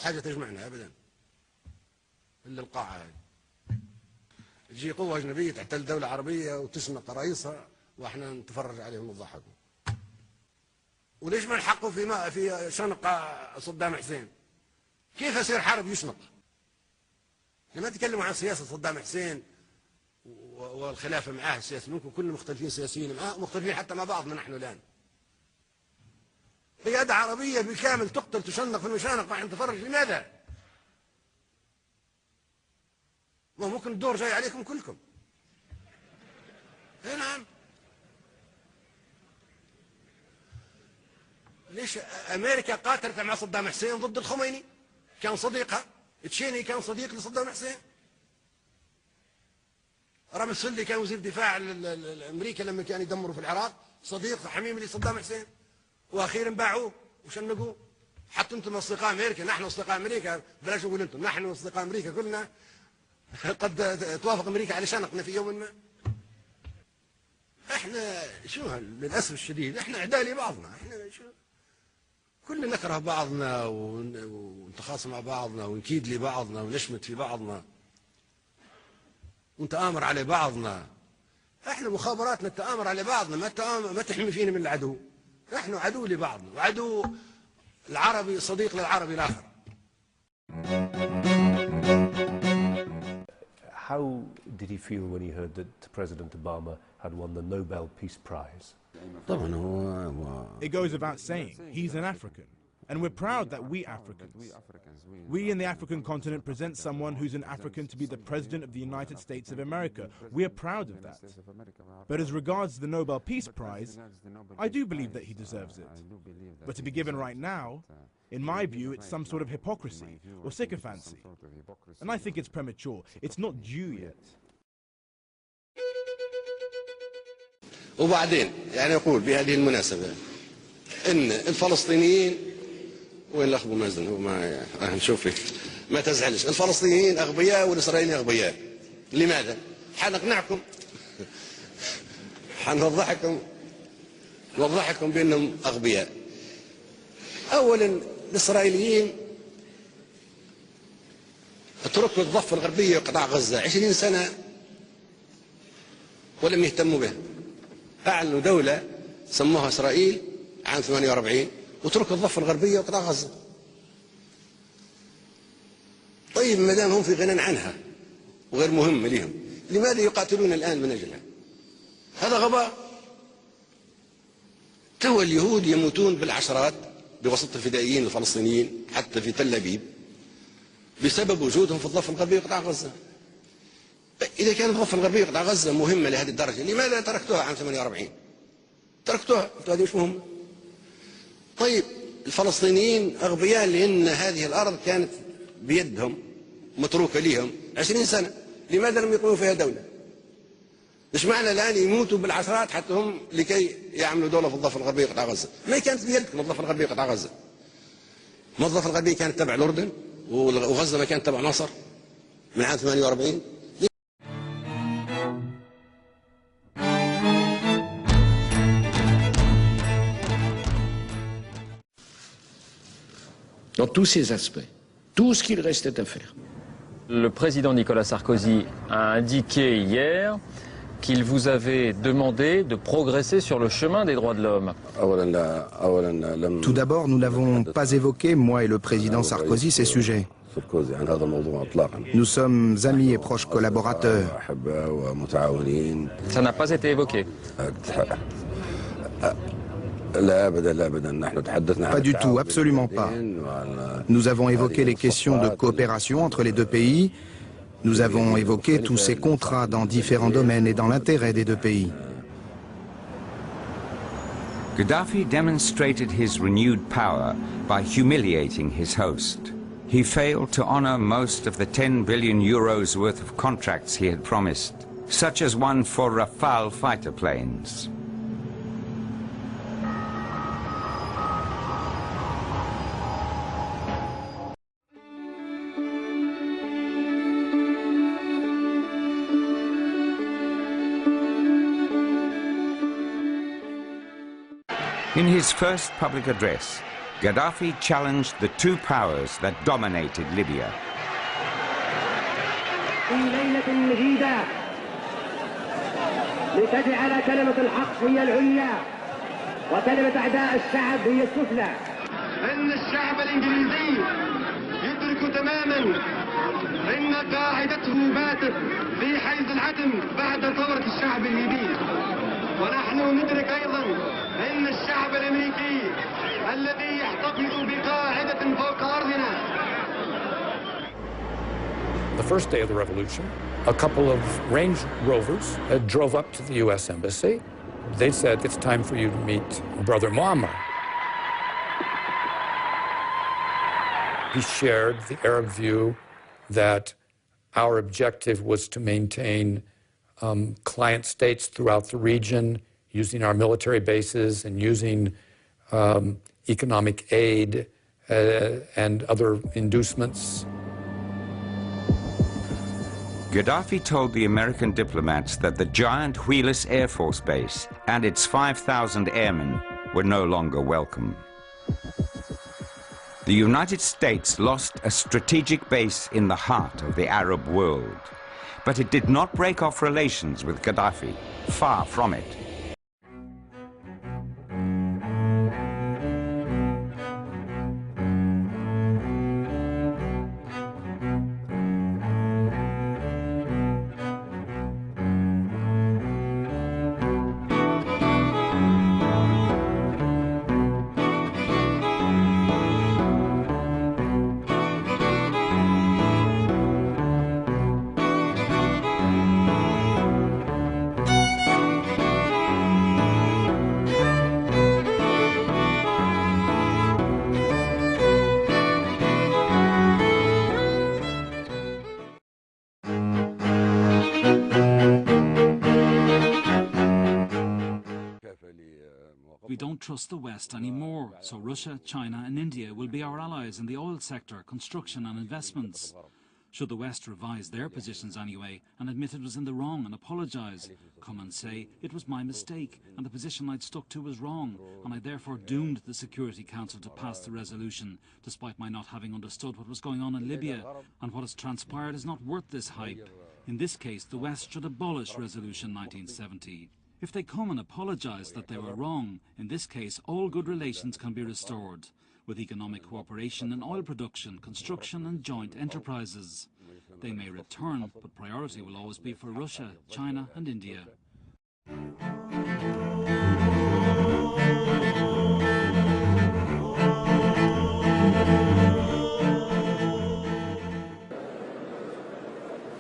حاجة تجمعنا أبدا إلا القاعة هذه. تجي قوة أجنبية تحتل دولة عربية وتشنق رئيسها وإحنا نتفرج عليهم ونضحكوا. وليش ما نحقوا في شنق صدام حسين؟ كيف يصير حرب يشنق؟ لما تكلموا عن سياسة صدام حسين والخلافة معاه السياسيين، ممكن كلنا مختلفين سياسيين معاه، مختلفين حتى مع بعضنا نحن الآن. قيادة عربية بالكامل تقتل تشنق في المشانق ونحن نتفرج، لماذا؟ ممكن الدور جاي عليكم كلكم. اي نعم. ليش امريكا قاتلت مع صدام حسين ضد الخميني؟ كان صديقها. تشيني كان صديق لصدام حسين. رامي سلي كان وزير دفاع امريكا لما كان يدمروا في العراق، صديق حميم لصدام حسين، واخيرا باعوه وشنقوه. حتى انتم اصدقاء امريكا، نحن اصدقاء امريكا، بلاش نقول انتم، نحن اصدقاء امريكا كلنا قد توافق امريكا على شنقنا في يوم ما. احنا شو للاسف الشديد احنا اعداء لبعضنا، احنا شو كلنا نكره بعضنا ونتخاصم مع بعضنا ونكيد لبعضنا ونشمت في بعضنا ونتآمر على بعضنا. احنا مخابراتنا التآمر على بعضنا، ما تحمي فينا من العدو. نحن عدو لبعضنا، وعدو العربي صديق للعربي الآخر. How did he feel when he heard that President Obama had won the Nobel Peace Prize? طبعا هو It goes without saying, he's an African. And we're proud that we Africans, we in the African continent present someone who's an African to be the President of the United States of America. We are proud of that. But as regards the Nobel Peace Prize, I do believe that he deserves it. But to be given right now, in my view, it's some sort of hypocrisy or sycophancy. And I think it's premature. It's not due yet. وبعدين يعني أقول بهذه المناسبة إن الفلسطينيين وين الأخ أبو مازن هو ما نشوف فيك ما تزعلش، الفلسطينيين أغبياء والإسرائيليين أغبياء. لماذا؟ حنقنعكم نوضحكم بأنهم أغبياء. أولا الإسرائيليين اتركوا الضفة الغربية وقطاع غزة 20 سنة ولم يهتموا بها. أعلنوا دولة سموها إسرائيل عام 48 وتركوا الضفة الغربية وقطاع غزة. طيب ما دام هم في غنى عنها وغير مهم لهم، لماذا يقاتلون الآن من أجلها؟ هذا غباء. تو اليهود يموتون بالعشرات بواسطة الفدائيين الفلسطينيين حتى في تل أبيب بسبب وجودهم في الضفة الغربية وقطاع غزة. إذا كانت الضفة الغربية وقطاع غزة مهمة لهذه الدرجة، لماذا تركتوها عام 48؟ تركتوها، هذه مش مهمة. طيب الفلسطينيين أغبياء لأن هذه الأرض كانت بيدهم متروكة لهم 20 سنة، لماذا لم يقيموا فيها دولة؟ مش معنى الآن يموتوا بالعشرات حتى هم لكي يعملوا دولة في الضفة الغربية قطاع غزة. ما كانت بيدكم الضفة الغربية قطاع غزة. ما الضفة الغربية كانت تبع الأردن وغزة ما كانت تبع مصر من عام 48. Dans tous ces aspects, tout ce qu'il restait à faire. Le président Nicolas Sarkozy a indiqué hier qu'il vous avait demandé de progresser sur le chemin des droits de l'homme. Tout d'abord, nous n'avons pas évoqué, moi et le président Sarkozy, ces sujets. Nous sommes amis et proches collaborateurs. Ça n'a pas été évoqué. Pas du tout, absolument pas. Nous avons évoqué les questions de coopération entre les deux pays. Nous avons évoqué tous ces contrats dans différents domaines et dans l'intérêt des deux pays. Gaddafi demonstrated his renewed power by humiliating his host. He failed to honor most of the 10 billion euros worth of contracts he had promised, such as one for Rafale fighter planes. In his first public address, Gaddafi challenged the two powers that dominated Libya. في ليلة مجيدة لتجعل كلمة الحق هي العليا وكلمة أعداء الشعب هي السفلى. إن الشعب الإنجليزي يدرك تماما إن قاعدته باتت في حيز العدم بعد ثورة الشعب الليبي، ونحن ندرك أيضا إن الشعب الأمريكي الذي يحتفظ بقاعدة فوق أرضنا. The first day of the revolution, a couple of Range Rovers drove up to the U.S. Embassy. They said, it's time for you to meet Brother Muammar. He shared the Arab view that our objective was to maintain client states throughout the region, using our military bases and using economic aid and other inducements. Gaddafi told the American diplomats that the giant Wheelus Air Force Base and its 5,000 airmen were no longer welcome. The United States lost a strategic base in the heart of the Arab world, but it did not break off relations with Gaddafi. Far from it. We don't trust the West anymore, so Russia, China and India will be our allies in the oil sector, construction and investments. Should the West revise their positions anyway and admit it was in the wrong and apologise, come and say it was my mistake and the position I'd stuck to was wrong and I therefore doomed the Security Council to pass the resolution, despite my not having understood what was going on in Libya, and what has transpired is not worth this hype. In this case, the West should abolish Resolution 1970. If they come and apologise that they were wrong, in this case all good relations can be restored, with economic cooperation in oil production, construction and joint enterprises. They may return, but priority will always be for Russia, China and India.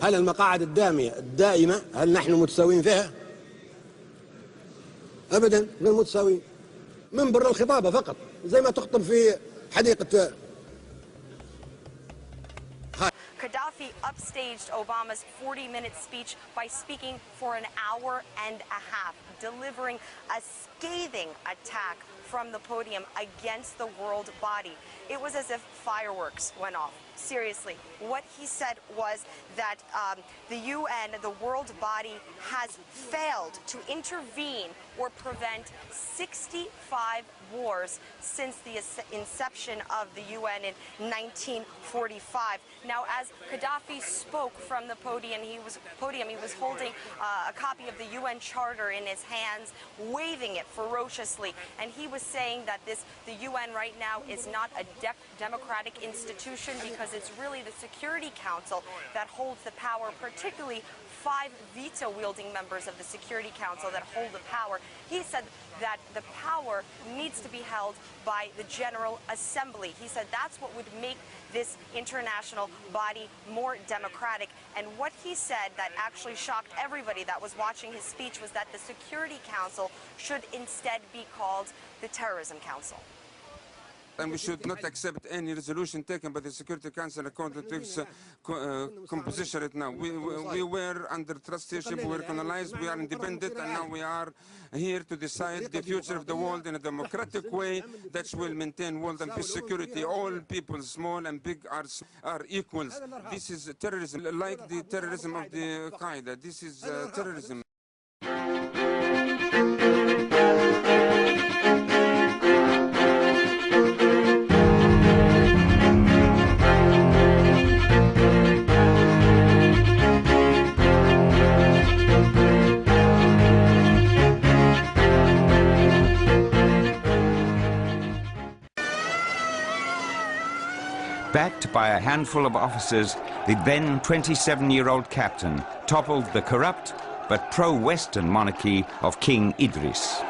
هل المقاعد الدائمة هل نحن متساويين فيها؟ أبدا غير متساويين، من برا الخطابة فقط، زي ما تخطب في حديقة. Gaddafi upstaged Obama's 40-minute speech by speaking for an hour and a half, delivering a scathing attack from the podium against the world body. It was as if fireworks went off. Seriously, what he said was that the UN, the world body, has failed to intervene or prevent 65 wars since the inception of the UN in 1945. Now, as Gaddafi spoke from the podium, he was holding a copy of the UN Charter in his hands, waving it ferociously, and he was saying that the UN right now is not a democratic institution because it's really the Security Council that holds the power, particularly 5 veto-wielding members of the Security Council that hold the power. He said that the power needs to be held by the General Assembly. He said that's what would make this international body more democratic. And what he said that actually shocked everybody that was watching his speech was that the Security Council should instead be called the Terrorism Council. And we should not accept any resolution taken by the Security Council according to its composition right now. We were under trusteeship, we were colonized, we are independent, and now we are here to decide the future of the world in a democratic way that will maintain world and peace security. All people, small and big, are equals. This is terrorism, like the terrorism of the Qaeda. This is terrorism. backed by a handful of officers, the then 27-year-old captain toppled the corrupt but pro-Western monarchy of King Idris.